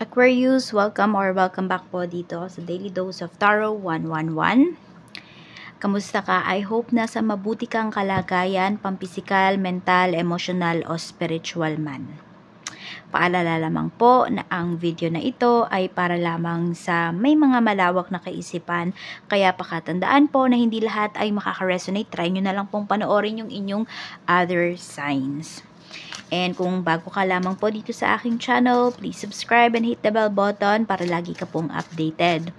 Aquarius, welcome back po dito sa Daily Dose of Tarot 111. Kamusta ka? I hope nasa mabuti kang kalagayan, pampisikal, mental, emotional o spiritual man. Paalala lamang po na ang video na ito ay para lamang sa may mga malawak na kaisipan, kaya pakatandaan po na hindi lahat ay makaka-resonate. Try nyo na lang pong panoorin yung inyong other signs. And kung bago ka lamang po dito sa aking channel, please subscribe and hit the bell button para lagi ka pong updated.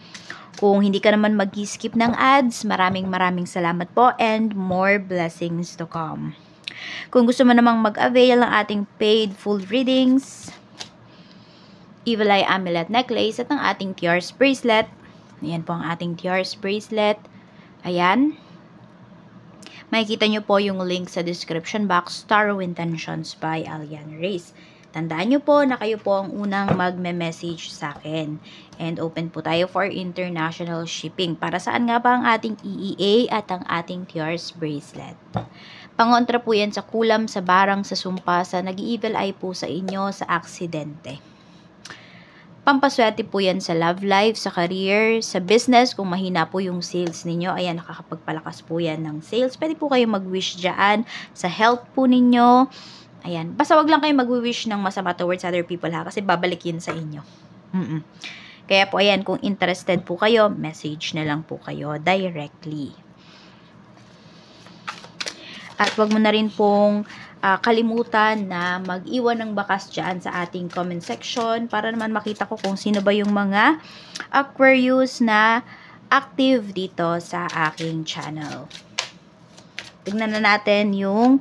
Kung hindi ka naman mag-skip ng ads, maraming salamat po and more blessings to come. Kung gusto mo namang mag-avail ng ating paid full readings, Evil Eye Amulet Necklace at ng ating Tears Bracelet. Ayan po ang ating Tears Bracelet. Ayan. Makikita nyo po yung link sa description box, Tarot Intentions by Alian Reyes. Tandaan nyo po na kayo po ang unang magme-message sa akin. And open po tayo for international shipping. Para saan nga ba ang ating EEA at ang ating Tears Bracelet? Pangontra po yan sa kulam, sa barang, sa sumpa, sa nag-evil eye po sa inyo, sa aksidente. Pampaswerte po yan sa love life, sa career, sa business. Kung mahina po yung sales ninyo, ayan, nakakapagpalakas po yan ng sales. Pwede po kayo mag-wish dyan. Sa health po ninyo, ayan. Basta wag lang kayo mag-wish ng masama towards other people ha, kasi babalik yun sa inyo. Kaya po, ayan, kung interested po kayo, message na lang po kayo directly. At wag mo na rin pong kalimutan na mag-iwan ng bakas dyan sa ating comment section para naman makita ko kung sino ba yung mga Aquarius na active dito sa aking channel. Tignan na natin yung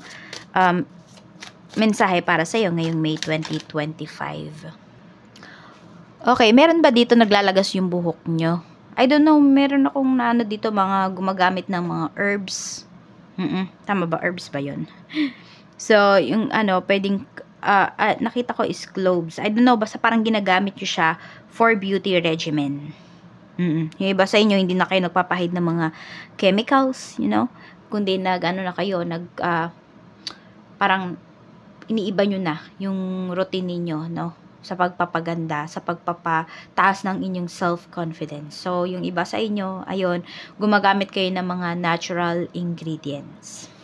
mensahe para sa iyo ngayong May 2025. Okay, meron ba dito naglalagas yung buhok nyo? I don't know, meron akong naano dito mga gumagamit ng mga herbs. Tama ba? Herbs ba yun? So, yung pwedeng, nakita ko is cloves. I don't know, basta parang ginagamit nyo siya for beauty regimen. Yung iba sa inyo, hindi na kayo nagpapahid ng mga chemicals, you know? Kundi na kayo, parang iniiba nyo na yung routine niyo, no? Sa pagpapaganda, sa pagpapataas ng inyong self-confidence. So, yung iba sa inyo, ayun, gumagamit kayo ng mga natural ingredients.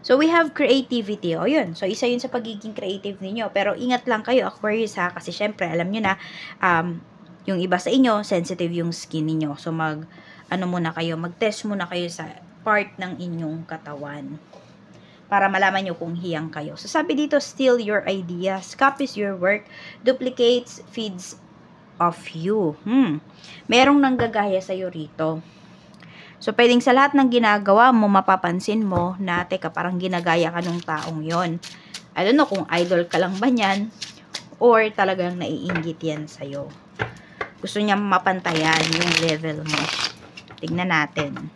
So, we have creativity. O, yun. So, isa yun sa pagiging creative ninyo. Pero, ingat lang kayo, Aquarius, ha? Kasi, syempre, alam nyo na, yung iba sa inyo, sensitive yung skin ninyo. So, muna kayo, mag-test muna kayo sa part ng inyong katawan. Para malaman nyo kung hiyang kayo. So, sabi dito, steal your ideas, copies your work, duplicates, feeds off you. Merong nanggagaya sa'yo rito. So, pwedeng sa lahat ng ginagawa mo, mapapansin mo na, teka, parang ginagaya ka nung taong yon. I don't know kung idol ka lang ba yan, or talagang naiinggit yan sa'yo. Gusto niya mapantayan yung level mo. Tignan natin.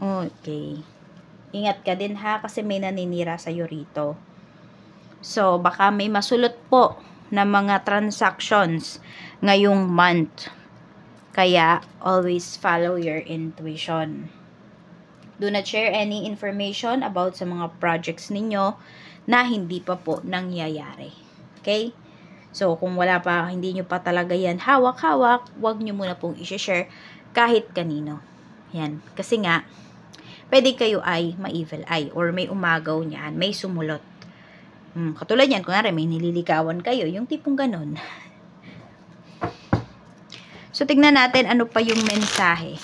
Okay. Ingat ka din ha, kasi may naninira sa'yo rito. So, baka may masulot po na mga transactions ngayong month. Kaya, always follow your intuition. Do not share any information about sa mga projects ninyo na hindi pa po nangyayari. Okay? So, kung hindi nyo pa talaga yan hawak-hawak, wag nyo muna pong i-share kahit kanino. Yan. Kasi nga, pwede kayo ay ma-evil eye or may umagaw niyan, may sumulot. Katulad yan, kunwari may nililigawan kayo, yung tipong ganon. So, tignan natin ano pa yung mensahe.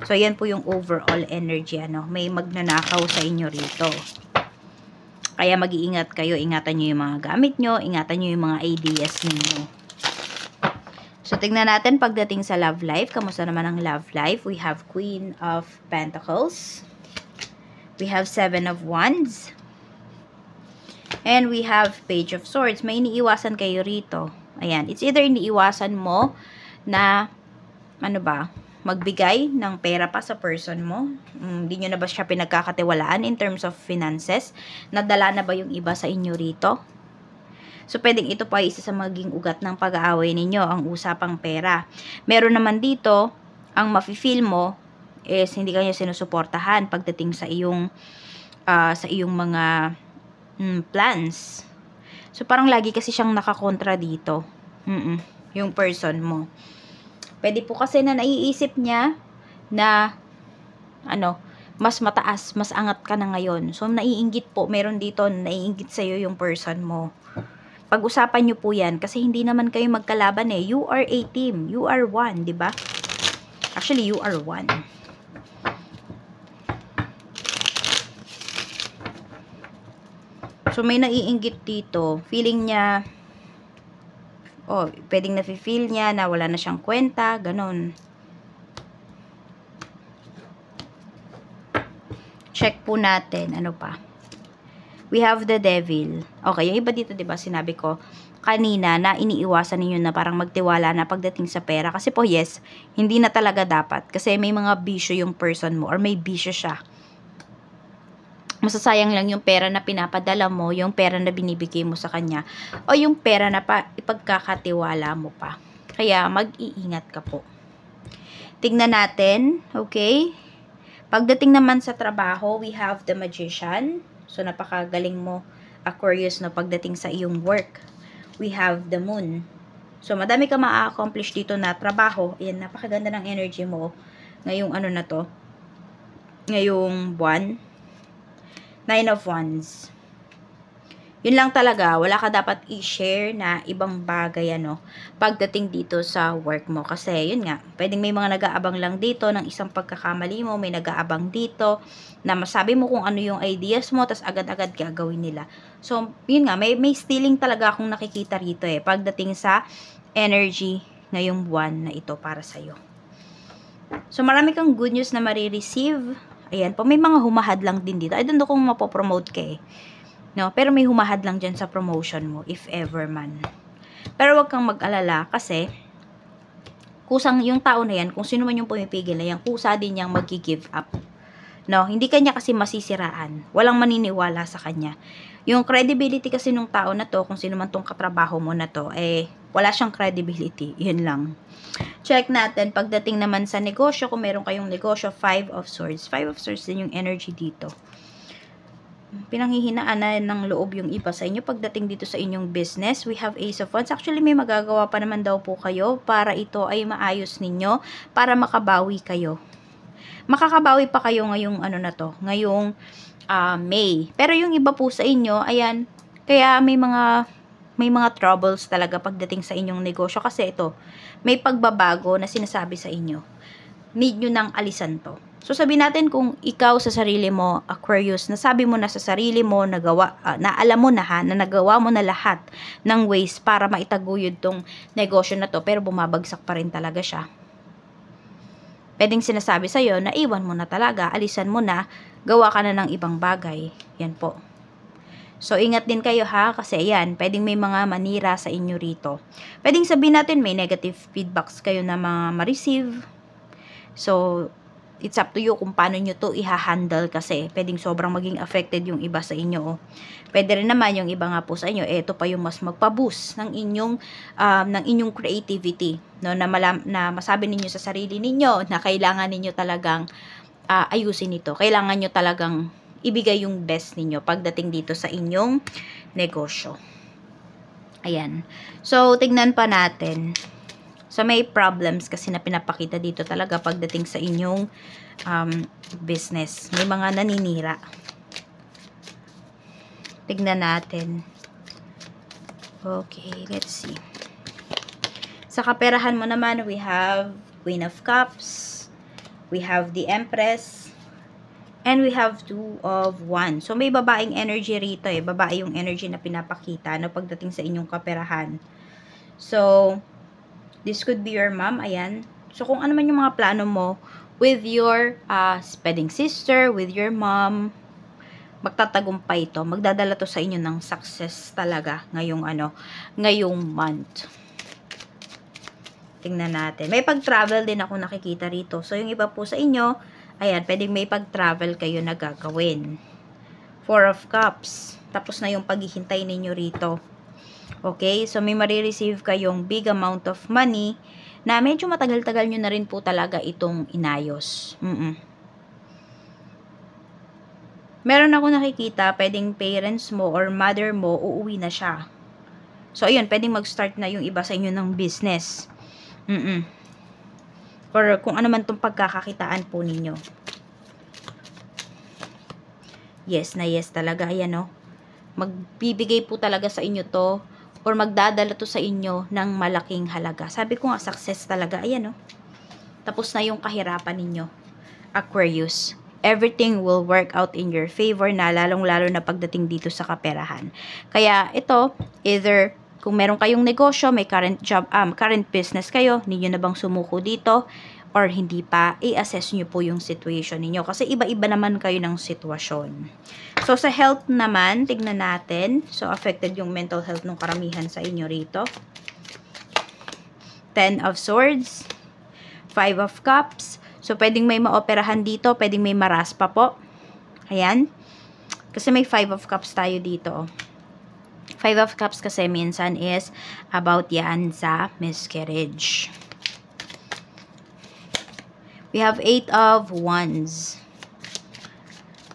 So, yan po yung overall energy, may magnanakaw sa inyo rito. Kaya mag-iingat kayo, ingatan nyo yung mga gamit nyo, ingatan nyo yung mga ideas ninyo. So, tignan natin pagdating sa love life. Kamusta naman ang love life? We have Queen of Pentacles. We have Seven of Wands. And we have Page of Swords. May iniiwasan kayo rito. Ayan. It's either iniiwasan mo na, magbigay ng pera pa sa person mo. Hindi nyo na ba siya pinagkakatiwalaan in terms of finances? Nadala na ba yung iba sa inyo rito? So, pwedeng ito pa isa sa maging ugat ng pag-aaway ninyo, ang usapang pera. Meron naman dito, ang mafe-feel mo is hindi kayo sinusuportahan pagdating sa iyong mga Plans. So, parang lagi kasi siyang nakakontra dito. Yung person mo. Pwede po kasi na naiisip niya na, mas mataas, mas angat ka na ngayon. So, naiinggit po. Meron dito, naiinggit sa'yo yung person mo. Pag-usapan nyo po yan. Kasi hindi naman kayo magkalaban eh. You are a team. You are one, di ba? Actually, you are one. So, may naiinggit dito. Feeling niya, pwedeng nafe-feel niya na wala na siyang kwenta, ganon. Check po natin, ano pa. We have the devil. Okay, yung iba dito, diba, sinabi ko kanina na iniiwasan ninyo na parang magtiwala na pagdating sa pera. Kasi po, yes, hindi na talaga dapat. Kasi may mga bisyo yung person mo or may bisyo siya. Masasayang lang yung pera na pinapadala mo, yung pera na binibigay mo sa kanya, o yung pera na ipagkakatiwala mo pa. Kaya, mag-iingat ka po. Tignan natin, okay? Pagdating naman sa trabaho, we have the magician. So, napakagaling mo, Aquarius, no, pagdating sa iyong work. We have the moon. So, madami ka ma-accomplish dito na trabaho. Ayan, napakaganda ng energy mo. Ngayong na to, ngayong buwan. 9 of Wands. Yun lang talaga, wala ka dapat i-share na ibang bagay, pagdating dito sa work mo. Kasi, yun nga, pwedeng may mga nag-aabang lang dito ng isang pagkakamali mo, may nag-aabang dito, na masabi mo kung ano yung ideas mo, tas agad-agad gagawin nila. So, yun nga, may stealing talaga akong nakikita rito pagdating sa energy ngayong buwan na ito para sa'yo. So, marami kang good news na marireceive. Ayan po, may mga humahad lang din dito. I don't know kung mapopromote ka no? Pero may humahad lang dyan sa promotion mo, if ever man. Pero wag kang mag-alala kasi kusang yung tao na yan, kung sino man yung pumipigil na yan, kusa din niyang mag-give up. No? Hindi kanya kasi masisiraan. Walang maniniwala sa kanya. Yung credibility kasi nung tao na to, kung sino man tong katrabaho mo na to, wala siyang credibility. Yun lang. Check natin, pagdating naman sa negosyo, kung meron kayong negosyo, 5 of Swords. 5 of Swords din yung energy dito. Pinanghihinaan na ng loob yung iba sa inyo pagdating dito sa inyong business. We have Ace of Wands. Actually, may magagawa pa naman daw po kayo para ito ay maayos ninyo, para makabawi kayo. Makakabawi pa kayo ngayong ngayong May. Pero yung iba po sa inyo, ayan, kaya may mga troubles talaga pagdating sa inyong negosyo kasi ito, may pagbabago na sinasabi sa inyo. Need nyo nang alisan to. So, sabihin natin kung ikaw sa sarili mo, Aquarius, nasabi mo na sa sarili mo, na alam mo na na nagawa mo na lahat ng ways para maitaguyod tong negosyo na to, pero bumabagsak pa rin talaga siya. Pwedeng sinasabi sa'yo na iwan mo na talaga, alisan mo na, gawa ka na ng ibang bagay. Yan po. So, ingat din kayo kasi ayan, pwedeng may mga manira sa inyo rito. Pwedeng sabihin natin may negative feedbacks kayo na ma-receive. So, it's up to you kung paano nyo to i-handle kasi pwedeng sobrang maging affected yung iba sa inyo. Pwede rin naman yung iba nga po sa inyo, ito pa yung mas magpa-boost ng inyong creativity, no, na masabi ninyo sa sarili ninyo na kailangan ninyo talagang ayusin ito. Kailangan nyo talagang ibigay yung best ninyo pagdating dito sa inyong negosyo. Ayan. So, tignan pa natin. So, may problems kasi na pinapakita dito talaga pagdating sa inyong business. May mga naninira. Tignan natin. Okay, let's see. Sa kaperahan mo naman, we have Queen of Cups. We have the Empress. And we have 2 of Wands. So, may babaeng energy rito Babae yung energy na pinapakita pagdating sa inyong kaperahan. So, this could be your mom, ayan. So, kung ano man yung mga plano mo with your pwedeng sister, with your mom, magtatagumpay ito. Magdadala to sa inyo ng success talaga ngayong month. Tingnan natin. May pag-travel din ako nakikita rito. So, yung iba po sa inyo, ayan, pwedeng may pag-travel kayo na gagawin. 4 of Cups. Tapos na yung paghihintay ninyo rito. Okay, so may marireceive kayong big amount of money na medyo matagal-tagal nyo na rin po talaga itong inayos. Meron ako nakikita, pwedeng parents mo or mother mo, uuwi na siya. So, ayun, pwedeng mag-start na yung iba sa inyo ng business. Or kung ano man itong pagkakakitaan po ninyo. Yes na yes talaga. Ayan, no? Magbibigay po talaga sa inyo to or magdadala to sa inyo ng malaking halaga. Sabi ko nga, success talaga. Ayan, no? Tapos na yung kahirapan ninyo. Aquarius. Everything will work out in your favor na lalong-lalo na pagdating dito sa kaperahan. Kaya ito, either kung meron kayong negosyo, may current job, current business kayo, ninyo na bang sumuko dito or hindi pa, i-assess nyo po yung situation ninyo kasi iba-iba naman kayo ng sitwasyon. So sa health naman, tignan natin. So affected yung mental health ng karamihan sa inyo rito. 10 of Swords, 5 of Cups. So, pwedeng may maoperahan dito, pwedeng may maraspa po. Ayan. Kasi may 5 of Cups tayo dito. 5 of Cups kasi minsan is about yan sa miscarriage. We have 8 of Wands.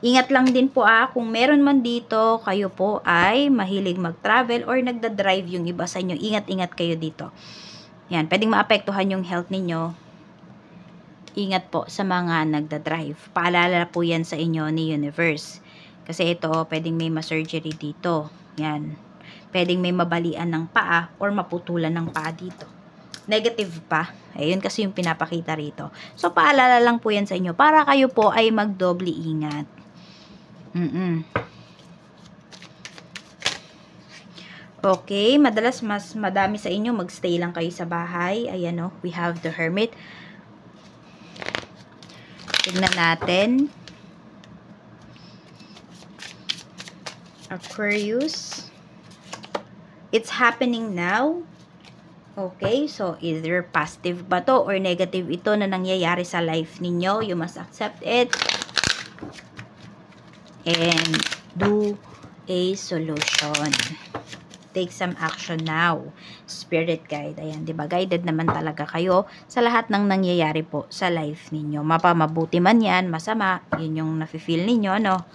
Ingat lang din po kung meron man dito, kayo po ay mahilig mag-travel or nagda-drive yung iba sa inyo. Ingat-ingat kayo dito. Yan, pwedeng maapektuhan yung health ninyo. Ingat po sa mga nagda-drive. Paalala po yan sa inyo ni Universe. Kasi ito, pwedeng may ma-surgery dito. Yan. Pwedeng may mabalian ng paa or maputulan ng paa dito. Negative pa. Ayun kasi yung pinapakita rito. So, paalala lang po yan sa inyo para kayo po ay magdoble ingat. Okay, madalas mas madami sa inyo magstay lang kayo sa bahay. Ayan o, we have the Hermit. Tignan natin. Aquarius. It's happening now. Okay, so either positive ba to or negative ito na nangyayari sa life ninyo. You must accept it. And do a solution. Take some action now. Spirit guide. Ayan, diba? Guided naman talaga kayo sa lahat ng nangyayari po sa life ninyo. Mabuti man yan, masama. Yun yung nafe-feel ninyo, no?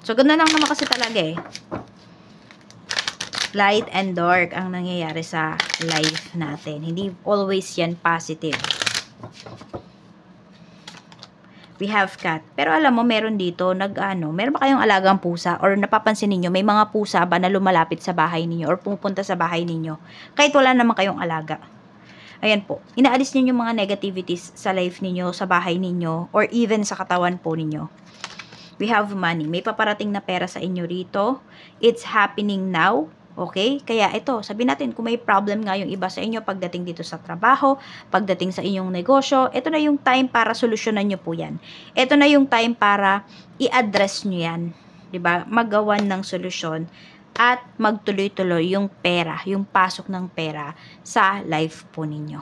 So, ganda lang naman kasi talaga eh. Light and dark ang nangyayari sa life natin. Hindi always yan positive. We have cat. Pero alam mo, meron dito, meron ba kayong alagang pusa? Or napapansin ninyo, may mga pusa ba na lumalapit sa bahay ninyo? Or pumupunta sa bahay ninyo? Kahit wala naman kayong alaga. Ayan po. Inaalis ninyo yung mga negativities sa life ninyo, sa bahay ninyo, or even sa katawan po ninyo. We have money. May paparating na pera sa inyo rito. It's happening now. Okay? Kaya ito, sabihin natin kung may problem nga yung iba sa inyo pagdating dito sa trabaho, pagdating sa inyong negosyo, ito na yung time para solusyonan nyo po yan. Ito na yung time para i-address nyo yan. Diba? Magawan ng solusyon at magtuloy-tuloy yung pera, yung pasok ng pera sa life po ninyo.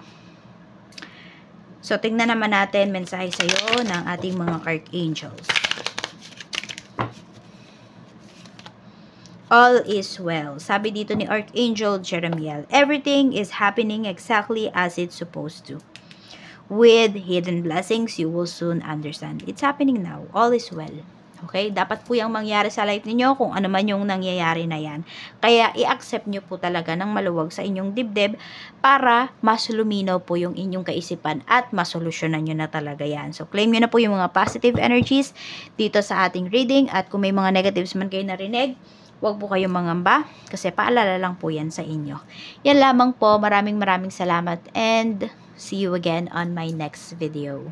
So, tingnan naman natin mensahe sa'yo ng ating mga archangels. All is well. Sabi dito ni Archangel Jeremiel, everything is happening exactly as it's supposed to. With hidden blessings, you will soon understand. It's happening now. All is well. Okay? Dapat po yung mangyari sa life niyo kung ano man yung nangyayari na yan. Kaya i-accept nyo po talaga ng maluwag sa inyong dibdib para mas luminaw po yung inyong kaisipan at masolusyonan nyo na talaga yan. So, claim nyo na po yung mga positive energies dito sa ating reading at kung may mga negatives man kayo narinig, huwag po kayong mangamba kasi paalala lang po yan sa inyo. Yan lamang po. Maraming salamat and see you again on my next video.